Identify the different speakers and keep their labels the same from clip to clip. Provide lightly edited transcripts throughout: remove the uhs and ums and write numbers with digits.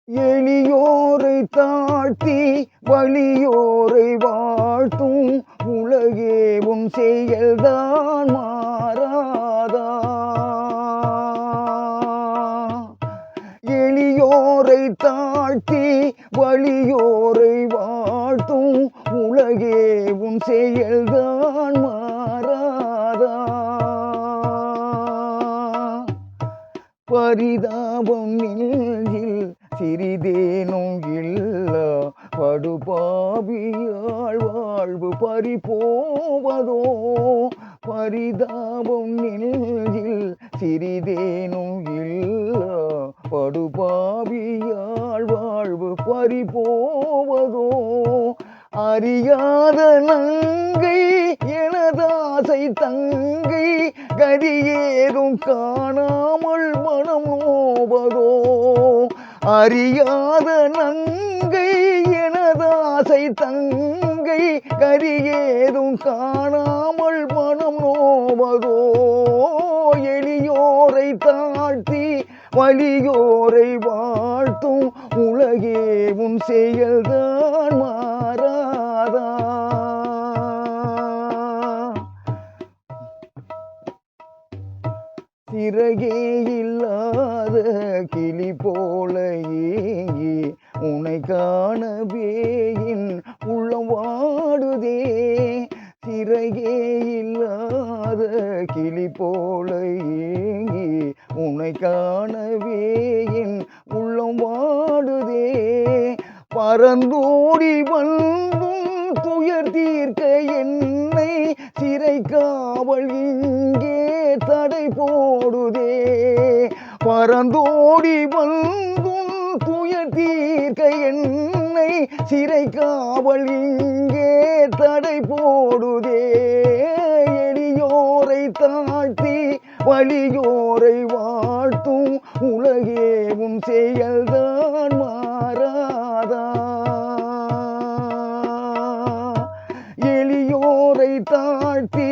Speaker 1: எளியோரை தாழ்த்தி வலியோரை வாழ்த்தும் உலகே உன் செயல்தான் மாறாதா. எளியோரை தாழ்த்தி வலியோரை வாழ்த்தும் உலகே உன் செயல்தான் மாறாதா. பரிதாபம் நெஞ்சில் சிறிதேனும் இல்லா படுபாவியாள் வாழ்வு பறிபோவதோ. பரிதாபம் நெஞ்சில் சிறிதேனும் இல்லா படுபாவியாள் வாழ்வு பறிபோவதோ. அறியாத நங்கை எனதாசை தங்கை கதியேதும் காணாமல் மனம் நோவதோ. அறியாத நங்கை எனதாசை தங்கை கதியேதும் காணாமல் மனம் நோவதோ. எளியோரை தாழ்த்தி வலியோரை வாழ்த்தும் உலகே உன் செயல்தான் மாறாதா. சிறகே இல்லாத கிளி போல ஏங்கி உன்னை காணவே என் உள்ளம் வாடுதே. சிறகே இல்லாத கிளி போல ஏங்கி உன்னை காணவே என் உள்ளம் வாடுதே. பறந்தோடி வந்தும் துயர் தீர்க்க என்னை சிறை காவல் இங்கே தடை போடுதே. பறந்தோடி வந்தும் துயர் தீர்க்க என்னை சிறை காவல் இங்கே தடை போடுதே. எளியோரை தாழ்த்தி வலியோரை வாழ்த்தும் உலகே உன் செயல்தான் மாறாதா. எளியோரை தாழ்த்தி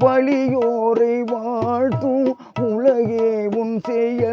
Speaker 1: வலியோரை வாழ்த்தும் உலகே உன் செயல்